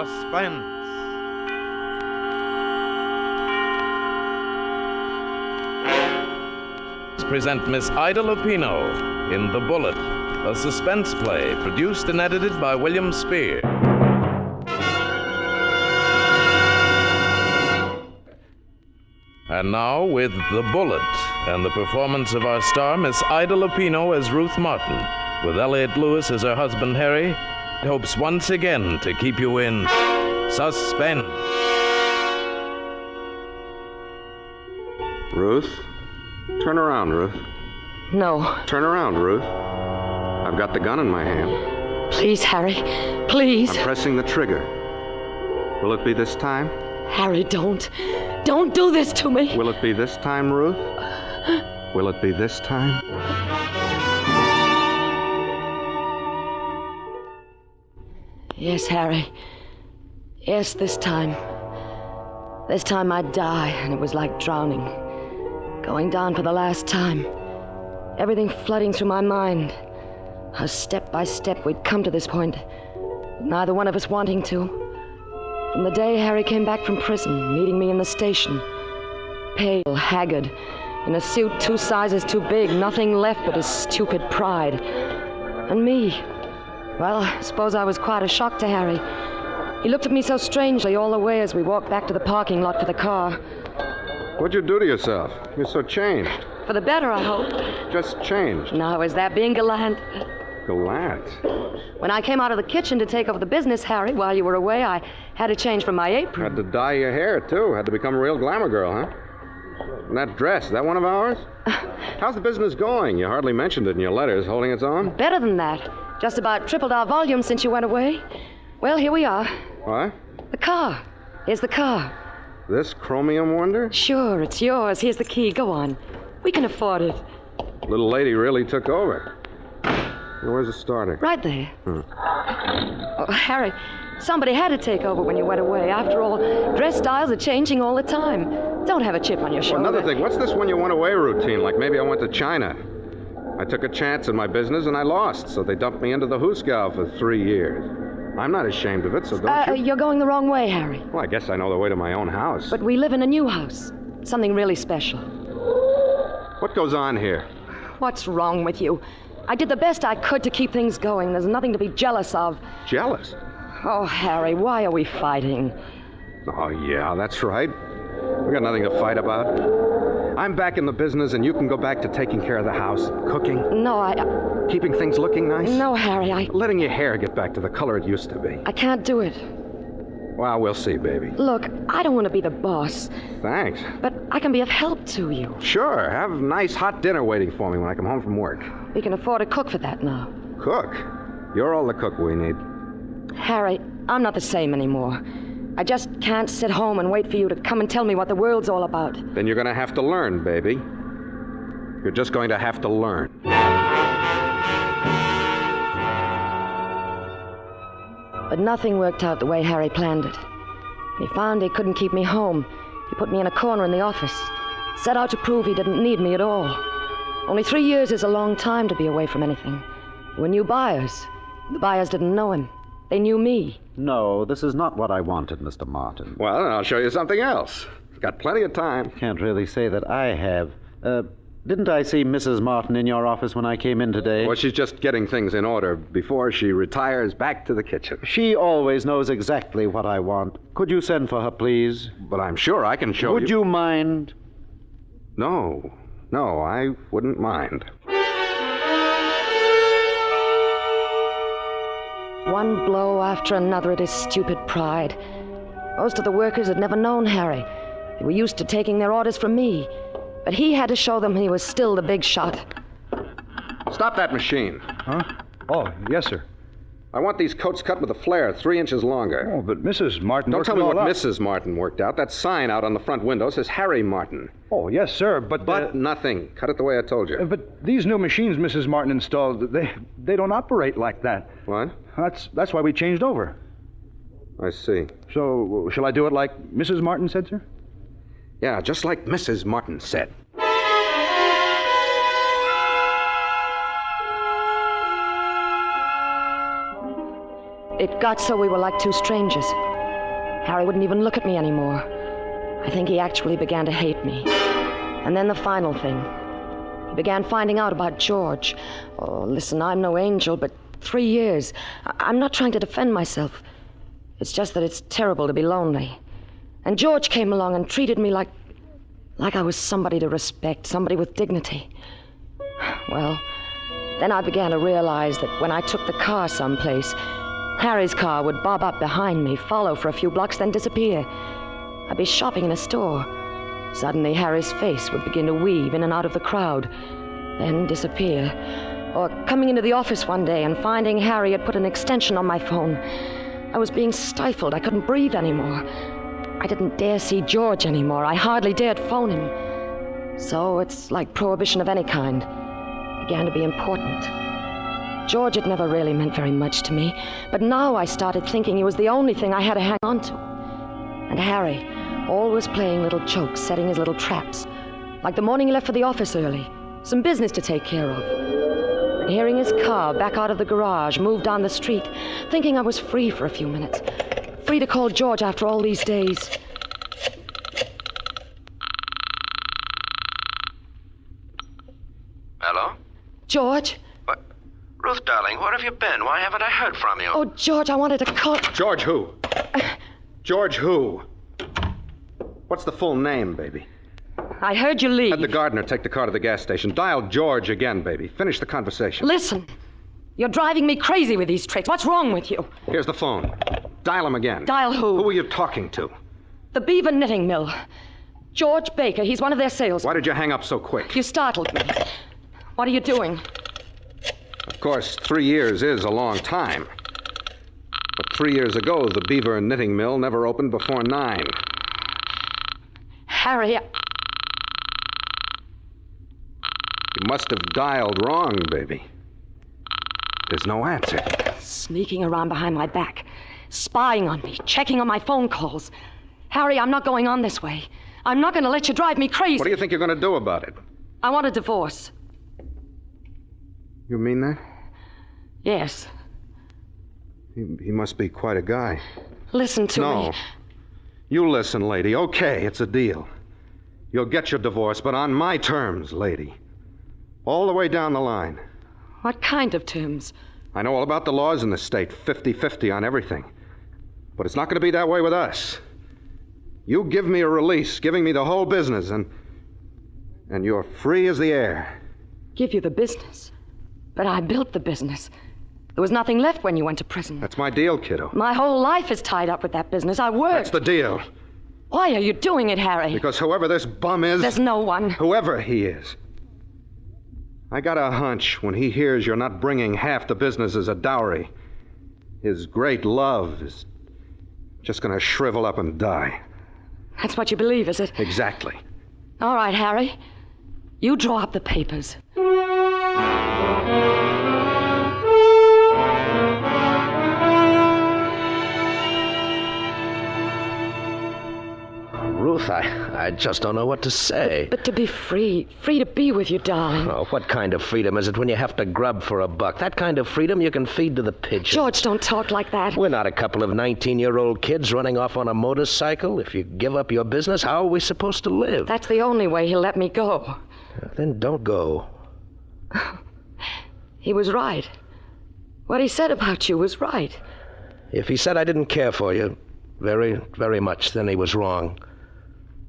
Suspense. Present Miss Ida Lupino in The Bullet, a suspense play produced and edited by William Spear. And now, with The Bullet and the performance of our star, Miss Ida Lupino as Ruth Martin, with Elliott Lewis as her husband, Harry, hopes once again to keep you in suspense. Ruth? Turn around, Ruth. No. Turn around, Ruth. I've got the gun in my hand. Please, Harry. Please. I'm pressing the trigger. Will it be this time? Harry, don't. Don't do this to me. Will it be this time, Ruth? Will it be this time? Yes, Harry. Yes, this time. This time I'd die, and it was like drowning. Going down for the last time. Everything flooding through my mind. How step by step we'd come to this point. Neither one of us wanting to. From the day Harry came back from prison, meeting me in the station. Pale, haggard, in a suit 2 sizes too big, nothing left but his stupid pride. And me. Well, I suppose I was quite a shock to Harry. He looked at me so strangely all the way as we walked back to the parking lot for the car. What'd you do to yourself? You're so changed. For the better, I hope. Just changed. Now, is that being gallant? Gallant? When I came out of the kitchen to take over the business, Harry, while you were away, I had to change from my apron. Had to dye your hair, too. Had to become a real glamour girl, huh? And that dress, is that one of ours? How's the business going? You hardly mentioned it in your letters. Holding its own? Better than that. Just about tripled our volume since you went away. Well, here we are. What? The car. Here's the car. This chromium wonder? Sure, it's yours. Here's the key. Go on. We can afford it. Little lady really took over. Where's the starter? Right there. Oh, Harry, somebody had to take over when you went away. After all, dress styles are changing all the time. Don't have a chip on your shoulder. Another thing, what's this when you went away routine? Like maybe I went to China. I took a chance in my business and I lost, so they dumped me into the Hooskow for 3 years. I'm not ashamed of it, so don't you... You're going the wrong way, Harry. Well, I guess I know the way to my own house. But we live in a new house. Something really special. What goes on here? What's wrong with you? I did the best I could to keep things going. There's nothing to be jealous of. Jealous? Oh, Harry, why are we fighting? Oh, yeah, that's right. We got nothing to fight about. I'm back in the business, and you can go back to taking care of the house, cooking. No, keeping things looking nice. No, Harry, letting your hair get back to the color it used to be. I can't do it. Well, we'll see, baby. Look, I don't want to be the boss. Thanks. But I can be of help to you. Sure. Have a nice hot dinner waiting for me when I come home from work. We can afford a cook for that now. Cook? You're all the cook we need. Harry, I'm not the same anymore. I just can't sit home and wait for you to come and tell me what the world's all about. Then you're going to have to learn, baby. You're just going to have to learn. But nothing worked out the way Harry planned it. When he found he couldn't keep me home, he put me in a corner in the office. Set out to prove he didn't need me at all. Only 3 years is a long time to be away from anything. There were new buyers. The buyers didn't know him. They knew me. No, this is not what I wanted, Mr. Martin. Well, then I'll show you something else. Got plenty of time. Can't really say that I have. Didn't I see Mrs. Martin in your office when I came in today? Well, she's just getting things in order before she retires back to the kitchen. She always knows exactly what I want. Could you send for her, please? But I'm sure I can show you... Would you mind? No, I wouldn't mind. One blow after another at his stupid pride. Most of the workers had never known Harry. They were used to taking their orders from me. But he had to show them he was still the big shot. Stop that machine. Huh? Oh, yes, sir. I want these coats cut with a flare 3 inches longer. Oh, but Mrs. Martin... Don't tell me what Mrs. Martin worked out. That sign out on the front window says Harry Martin. Oh, yes, sir, but... But nothing. Cut it the way I told you. But these new machines Mrs. Martin installed, they don't operate like that. What? That's why we changed over. I see. So, shall I do it like Mrs. Martin said, sir? Yeah, just like Mrs. Martin said. It got so we were like two strangers. Harry wouldn't even look at me anymore. I think he actually began to hate me. And then the final thing. He began finding out about George. Oh, listen, I'm no angel, but 3 years. I'm not trying to defend myself. It's just that it's terrible to be lonely. And George came along and treated me like I was somebody to respect, somebody with dignity. Well, then I began to realize that when I took the car someplace, Harry's car would bob up behind me, follow for a few blocks, then disappear. I'd be shopping in a store. Suddenly, Harry's face would begin to weave in and out of the crowd, then disappear. Or coming into the office one day and finding Harry had put an extension on my phone. I was being stifled. I couldn't breathe anymore. I didn't dare see George anymore. I hardly dared phone him. So it's like prohibition of any kind began to be important. George had never really meant very much to me, but now I started thinking he was the only thing I had to hang on to. And Harry, always playing little jokes, setting his little traps. Like the morning he left for the office early, some business to take care of. And hearing his car back out of the garage, move down the street, thinking I was free for a few minutes. Free to call George after all these days. Hello? George? What? Ruth, darling, where have you been? Why haven't I heard from you? Oh, George, I wanted to call... George who? George who? What's the full name, baby? I heard you leave. Had the gardener take the car to the gas station. Dial George again, baby. Finish the conversation. Listen, you're driving me crazy with these tricks. What's wrong with you? Here's the phone. Dial him again. Dial who? Who were you talking to? The Beaver Knitting Mill. George Baker, he's one of their salesmen. Why did you hang up so quick? You startled me. What are you doing? Of course, 3 years is a long time. But 3 years ago, the Beaver Knitting Mill never opened before 9. Harry, You must have dialed wrong, baby. There's no answer. sneaking around behind my back, spying on me, checking on my phone calls. Harry, I'm not going on this way. I'm not going to let you drive me crazy. What do you think you're going to do about it? I want a divorce. You mean that? Yes. He must be quite a guy. Listen to me. No. You listen, lady. Okay, it's a deal. You'll get your divorce, but on my terms, lady. All the way down the line. What kind of terms? I know all about the laws in the state, 50-50 on everything. But it's not going to be that way with us. You give me a release, giving me the whole business, and you're free as the air. Give you the business? But I built the business. There was nothing left when you went to prison. That's my deal, kiddo. My whole life is tied up with that business. I worked. That's the deal. Why are you doing it, Harry? Because whoever this bum is... There's no one. Whoever he is. I got a hunch when he hears you're not bringing half the business as a dowry. His great love is just going to shrivel up and die. That's what you believe, is it? Exactly. All right, Harry. You draw up the papers. Ruth, I just don't know what to say. But to be free to be with you, darling. Oh, what kind of freedom is it when you have to grub for a buck? That kind of freedom you can feed to the pigeons. George, don't talk like that. We're not a couple of 19-year-old kids running off on a motorcycle. If you give up your business, how are we supposed to live? That's the only way he'll let me go. Then don't go. He was right. What he said about you was right. If he said I didn't care for you very, very much, then he was wrong.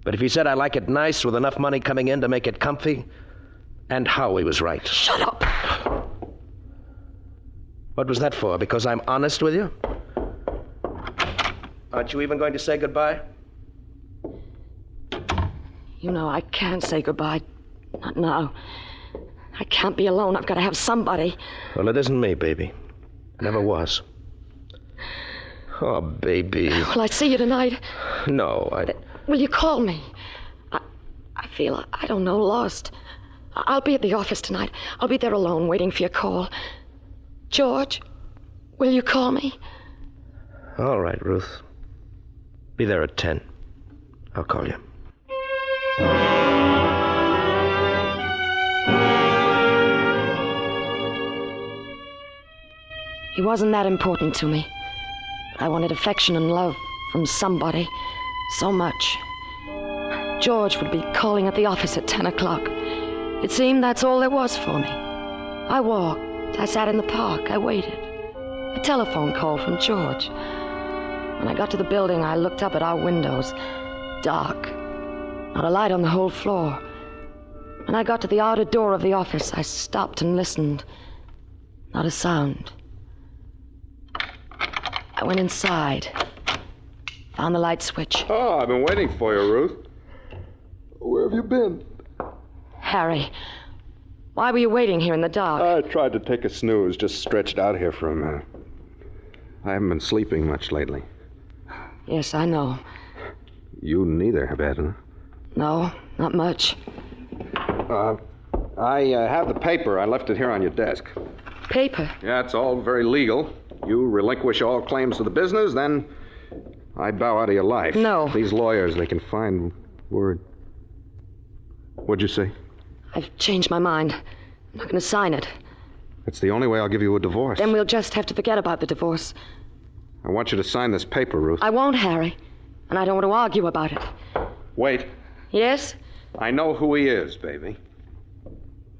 But if he said I like it nice with enough money coming in to make it comfy, and Howie was right. Shut up! What was that for? Because I'm honest with you? Aren't you even going to say goodbye? You know, I can't say goodbye. Not now. I can't be alone. I've got to have somebody. Well, it isn't me, baby. Never was. Oh, baby. Will I see you tonight? No, Will you call me? I feel, I don't know, lost. I'll be at the office tonight. I'll be there alone, waiting for your call. George, will you call me? All right, Ruth. Be there at 10. I'll call you. He wasn't that important to me. I wanted affection and love, from somebody, so much. George would be calling at the office at 10 o'clock. It seemed that's all there was for me. I walked. I sat in the park. I waited. A telephone call from George. When I got to the building, I looked up at our windows. Dark. Not a light on the whole floor. When I got to the outer door of the office, I stopped and listened. Not a sound. I went inside. Found the light switch. Oh, I've been waiting for you, Ruth. Where have you been? Harry, why were you waiting here in the dark? I tried to take a snooze, just stretched out here for a minute. I haven't been sleeping much lately. Yes, I know. You neither have had, huh? No, not much. I have the paper. I left it here on your desk. Paper? Yeah, it's all very legal. You relinquish all claims to the business, then I bow out of your life. No. These lawyers, they can find word. What'd you say? I've changed my mind. I'm not going to sign it. That's the only way I'll give you a divorce. Then we'll just have to forget about the divorce. I want you to sign this paper, Ruth. I won't, Harry. And I don't want to argue about it. Wait. Yes? I know who he is, baby.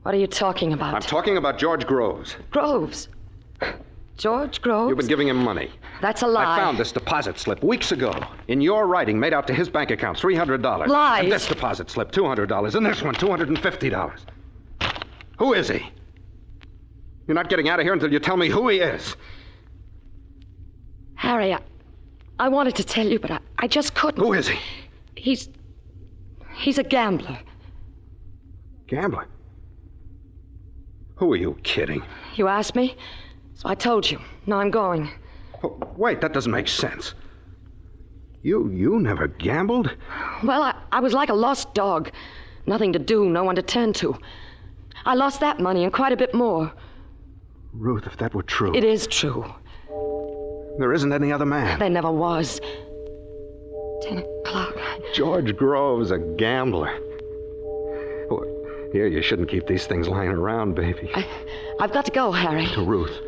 What are you talking about? I'm talking about George Groves. Groves? George Groves? You've been giving him money. That's a lie. I found this deposit slip weeks ago. In your writing, made out to his bank account, $300. Lies. And this deposit slip, $200. And this one, $250. Who is he? You're not getting out of here until you tell me who he is. Harry, I wanted to tell you, but I just couldn't. Who is he? He's a gambler. Gambler? Who are you kidding? You asked me, so I told you. Now I'm going. Oh, wait, that doesn't make sense. You never gambled? Well, I was like a lost dog. Nothing to do, no one to turn to. I lost that money and quite a bit more. Ruth, if that were true... It is true. There isn't any other man. There never was. 10 o'clock. George Groves, a gambler. Oh, here, you shouldn't keep these things lying around, baby. I've got to go, Harry. To Ruth.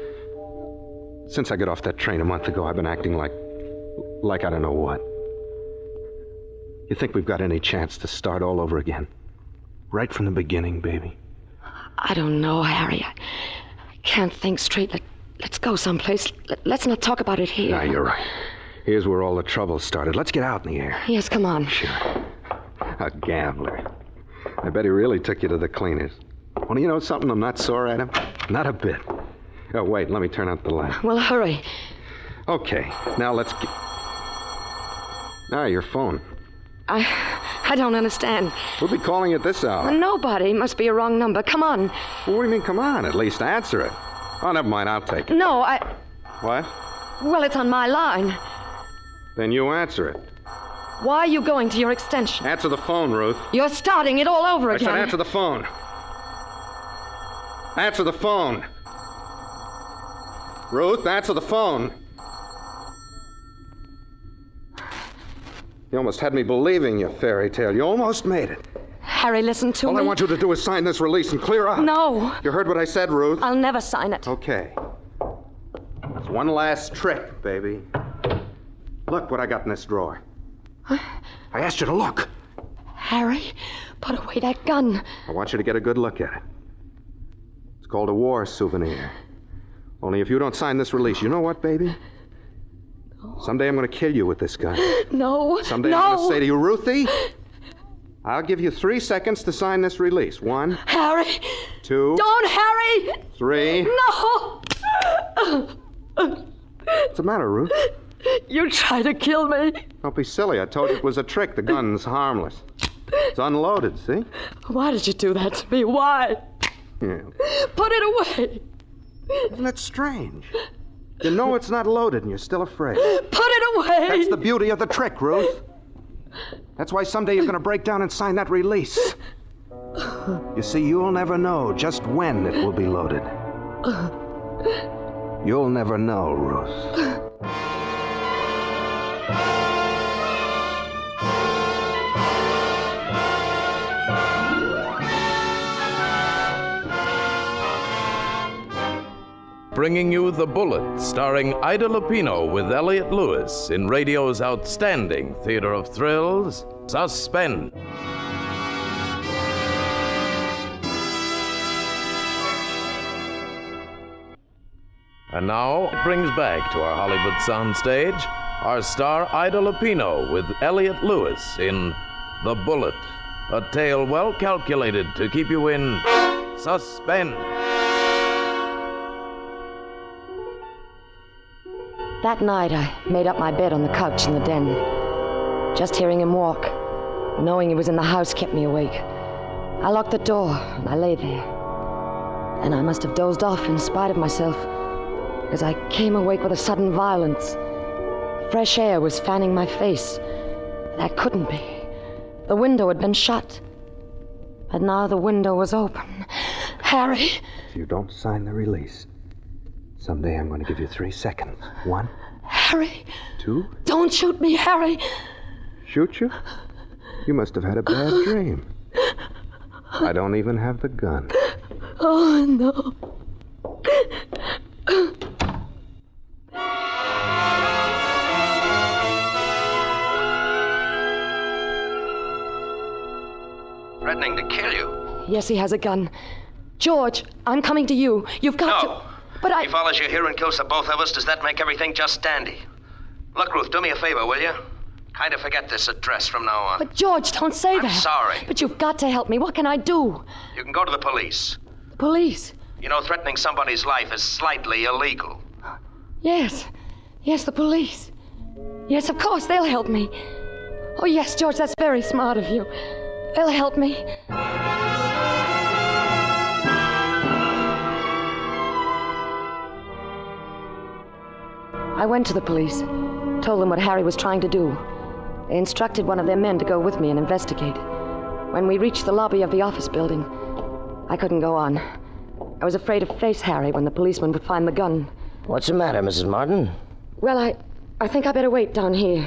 Since I got off that train a month ago, I've been acting like I don't know what. You think we've got any chance to start all over again? Right from the beginning, baby. I don't know, Harry. I can't think straight. Let's go someplace. Let's not talk about it here. No, you're right. Here's where all the trouble started. Let's get out in the air. Yes, come on. Sure. A gambler. I bet he really took you to the cleaners. Well, you know something? I'm not sore at him. Not a bit. Oh, wait, let me turn out the light. Well, hurry. Okay, now let's get... Ah, your phone. I don't understand. Who'll be calling at this hour? Nobody. Must be a wrong number. Come on. Well, what do you mean, come on? At least answer it. Oh, never mind, I'll take it. No, What? Well, it's on my line. Then you answer it. Why are you going to your extension? Answer the phone, Ruth. You're starting it all over I again. said answer the phone. Answer the phone. Ruth, answer the phone. You almost had me believing your fairy tale. You almost made it. Harry, listen to me. All I want you to do is sign this release and clear out. No. You heard what I said, Ruth? I'll never sign it. Okay. It's one last trick, baby. Look what I got in this drawer. I asked you to look. Harry, put away that gun. I want you to get a good look at it. It's called a war souvenir. Only if you don't sign this release, you know what, baby? Someday I'm going to kill you with this gun. No. Someday I'm going to say to you, Ruthie, I'll give you 3 seconds to sign this release. 1, Harry. 2, Don't, Harry. 3. No. What's the matter, Ruth? You tried to kill me. Don't be silly. I told you it was a trick. The gun's harmless. It's unloaded, see? Why did you do that to me? Why? Yeah. Put it away. Isn't it strange? You know it's not loaded and you're still afraid. Put it away. That's the beauty of the trick, Ruth. That's why someday you're going to break down and sign that release. You see, you'll never know just when it will be loaded. You'll never know, Ruth. bringing you The Bullet, starring Ida Lupino with Elliott Lewis in radio's outstanding theater of thrills, Suspense. And now it brings back to our Hollywood soundstage our star Ida Lupino with Elliott Lewis in The Bullet, a tale well calculated to keep you in suspense. That night, I made up my bed on the couch in the den. Just hearing him walk, knowing he was in the house, kept me awake. I locked the door, and I lay there. And I must have dozed off in spite of myself, because I came awake with a sudden violence. Fresh air was fanning my face. That couldn't be. The window had been shut. But now the window was open. Harry! If you don't sign the release, someday I'm going to give you 3 seconds. 1, Harry! 2. Don't shoot me, Harry! Shoot you? You must have had a bad dream. I don't even have the gun. Oh, no. Threatening to kill you. Yes, he has a gun. George, I'm coming to you. You've got No. to... But He follows you here and kills the both of us. Does that make everything just dandy? Look, Ruth, do me a favor, will you? Kind of forget this address from now on. But George, don't say I'm that. sorry. But you've got to help me. What can I do? You can go to the police. The police? You know, threatening somebody's life is slightly illegal. Yes. Yes, the police. Yes, of course, they'll help me. Oh, yes, George, that's very smart of you. They'll help me. I went to the police, told them what Harry was trying to do. They instructed one of their men to go with me and investigate. When we reached the lobby of the office building, I couldn't go on. I was afraid to face Harry when the policeman would find the gun. What's the matter, Mrs. Martin? Well, I think I better wait down here.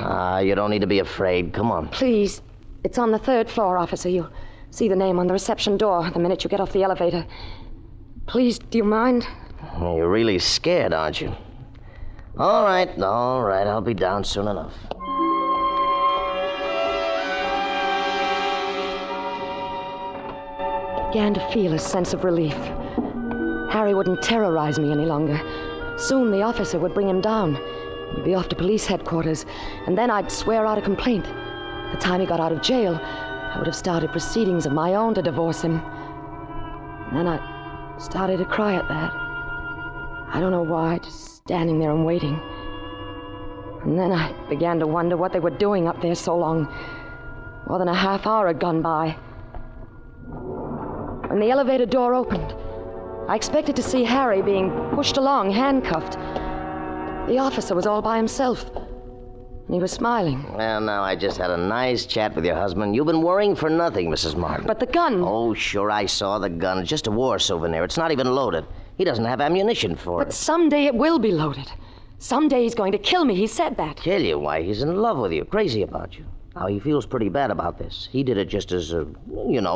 You don't need to be afraid. Come on. Please. It's on the 3rd floor, officer. You'll see the name on the reception door the minute you get off the elevator. Please, do you mind? You're really scared, aren't you? All right. I'll be down soon enough. I began to feel a sense of relief. Harry wouldn't terrorize me any longer. Soon the officer would bring him down. We'd be off to police headquarters, and then I'd swear out a complaint. The time he got out of jail, I would have started proceedings of my own to divorce him. And then I started to cry at that. I don't know why, just standing there and waiting. And then I began to wonder what they were doing up there so long. More than a half hour had gone by. When the elevator door opened, I expected to see Harry being pushed along, handcuffed. The officer was all by himself. And he was smiling. Well, now, I just had a nice chat with your husband. You've been worrying for nothing, Mrs. Martin. But the gun... Oh, sure, I saw the gun. It's just a war souvenir. It's not even loaded. He doesn't have ammunition for But it. someday it will be loaded. Someday he's going to kill me. He said that. Kill you? Why, he's in love with you. Crazy about you. Now, he feels pretty bad about this. He did it just as a,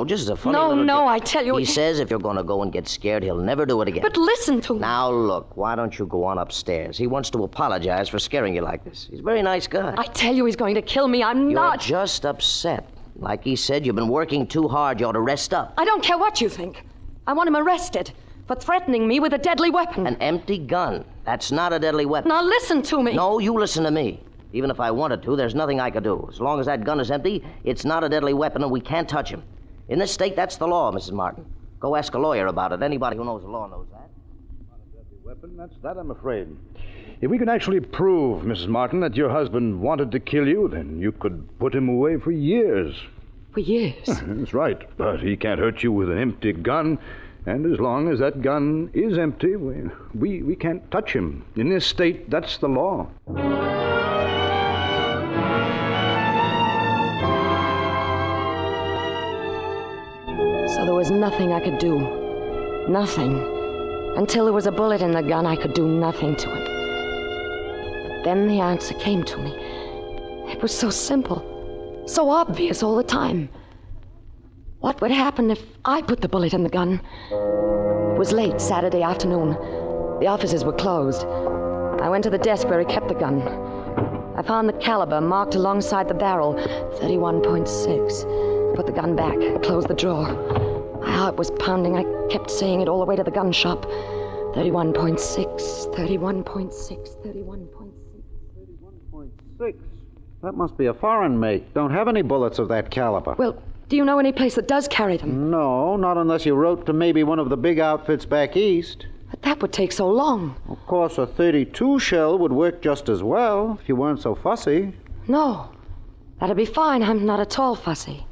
just as a funny little... No, I tell you... He says if you're going to go and get scared, he'll never do it again. But listen to me. Now, look, why don't you go on upstairs? He wants to apologize for scaring you like this. He's a very nice guy. I tell you he's going to kill me. I'm You're not... just upset. Like he said, you've been working too hard. You ought to rest up. I don't care what you think. I want him arrested for threatening me with a deadly weapon. An empty gun. That's not a deadly weapon. Now listen to me. No, you listen to me. Even if I wanted to, there's nothing I could do. As long as that gun is empty, it's not a deadly weapon and we can't touch him. In this state, that's the law, Mrs. Martin. Go ask a lawyer about it. Anybody who knows the law knows that. Not a deadly weapon, that's that, I'm afraid. If we can actually prove, Mrs. Martin, that your husband wanted to kill you, then you could put him away for years. For years. That's right. But he can't hurt you with an empty gun. And as long as that gun is empty, we can't touch him. In this state, that's the law. So there was nothing I could do. Nothing. Until there was a bullet in the gun, I could do nothing to it. But then the answer came to me. It was so simple, so obvious all the time. What would happen if I put the bullet in the gun? It was late Saturday afternoon. The offices were closed. I went to the desk where he kept the gun. I found the caliber marked alongside the barrel, 31.6. Put the gun back, closed the drawer. My heart was pounding. I kept saying it all the way to the gun shop. 31.6, 31.6, 31.6. 31.6? That must be a foreign make. Don't have any bullets of that caliber. Well, do you know any place that does carry them? No, not unless you wrote to maybe one of the big outfits back east. But that would take so long. Of course, a .32 shell would work just as well if you weren't so fussy. No, that'd be fine. I'm not at all fussy.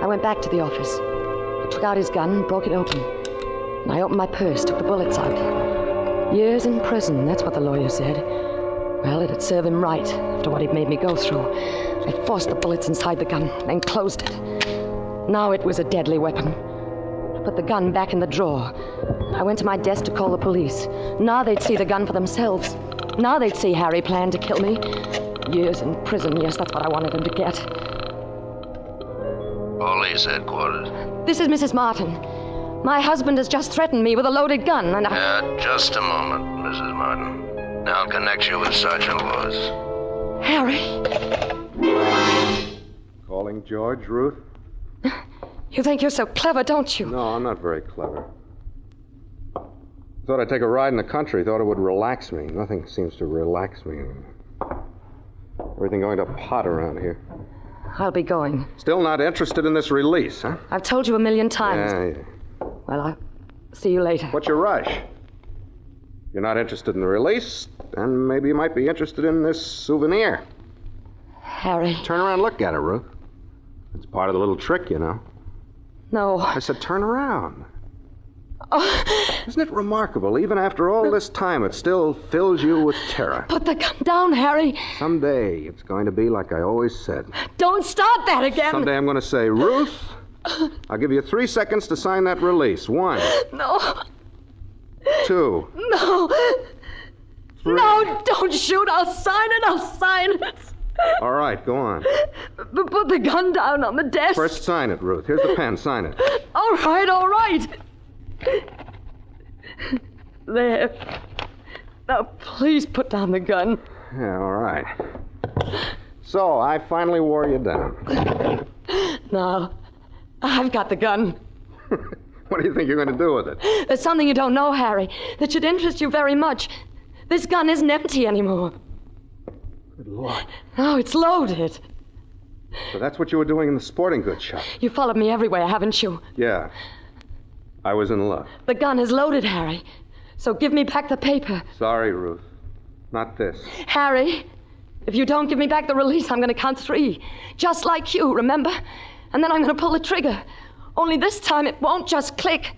I went back to the office. He took out his gun, broke it open. And I opened my purse, took the bullets out. Years in prison, that's what the lawyer said. Well, it'd serve him right after what he'd made me go through. I forced the bullets inside the gun, then closed it. Now it was a deadly weapon. I put the gun back in the drawer. I went to my desk to call the police. Now they'd see the gun for themselves. Now they'd see Harry planned to kill me. Years in prison, yes, that's what I wanted him to get. Police headquarters. This is Mrs. Martin. My husband has just threatened me with a loaded gun, and Just a moment, Mrs. Martin. I'll connect you with Sergeant Lewis. Harry. Calling George, Ruth? You think you're so clever, don't you? No, I'm not very clever. Thought I'd take a ride in the country. Thought it would relax me. Nothing seems to relax me. Everything going to pot around here. I'll be going. Still not interested in this release, huh? I've told you a million times. Yeah. Well, I'll see you later. What's your rush? You're not interested in the release, then maybe you might be interested in this souvenir. Harry. Turn around and look at it, Ruth. It's part of the little trick, you know. No. I said turn around. Oh. Isn't it remarkable? Even after all this time, it still fills you with terror. Put the gun down, Harry. Someday, it's going to be like I always said. Don't start that again. Someday I'm going to say, Ruth, I'll give you 3 seconds to sign that release. 1. No. 2. No. 3. No, don't shoot. I'll sign it. All right, go on. Put the gun down on the desk. First, sign it, Ruth. Here's the pen. Sign it. All right. There. Now, please put down the gun. Yeah, all right. So, I finally wore you down. Now, I've got the gun. What do you think you're going to do with it? There's something you don't know, Harry, that should interest you very much. This gun isn't empty anymore. Good Lord. No, it's loaded. So that's what you were doing in the sporting goods shop? You followed me everywhere, haven't you? Yeah. I was in love. The gun is loaded, Harry. So give me back the paper. Sorry, Ruth. Not this. Harry, if you don't give me back the release, I'm going to count 3. Just like you, remember? And then I'm going to pull the trigger. Only this time it won't just click.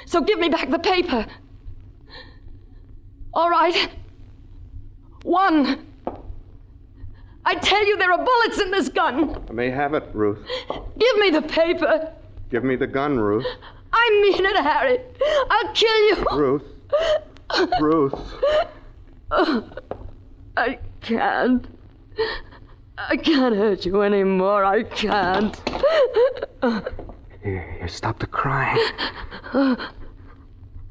So give me back the paper. All right. 1. I tell you, there are bullets in this gun. I may have it, Ruth. Give me the paper. Give me the gun, Ruth. I mean it, Harry. I'll kill you. Ruth. Ruth. I can't. I can't hurt you anymore. I can't. Here, stop the crying.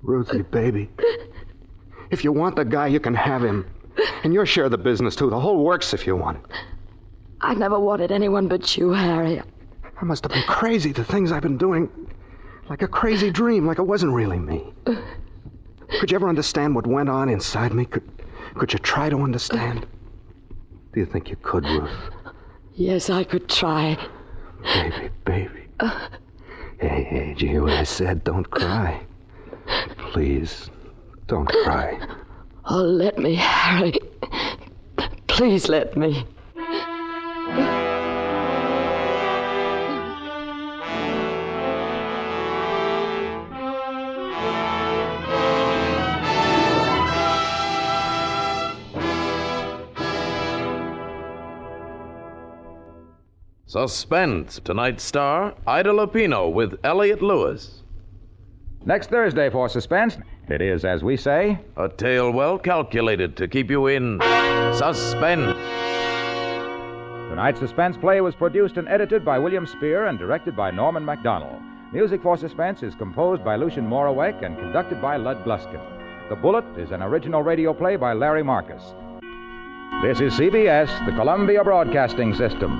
Ruthie, baby. If you want the guy, you can have him. And your share of the business, too. The whole works if you want it. I never wanted anyone but you, Harry. I must have been crazy, the things I've been doing. Like a crazy dream, like it wasn't really me. Could you ever understand what went on inside me? Could you try to understand? Do you think you could, Ruth? Yes, I could try. Baby. Hey, did you hear what I said? Don't cry. Please, don't cry. Oh, let me, Harry. Please let me. Suspense, tonight's star, Ida Lupino with Elliott Lewis. Next Thursday for Suspense, it is, as we say, A tale well calculated to keep you in suspense. Tonight's Suspense play was produced and edited by William Spear and directed by Norman MacDonald. Music for Suspense is composed by Lucien Morawek and conducted by Lud Gluskin. The Bullet is an original radio play by Larry Marcus. This is CBS, the Columbia Broadcasting System.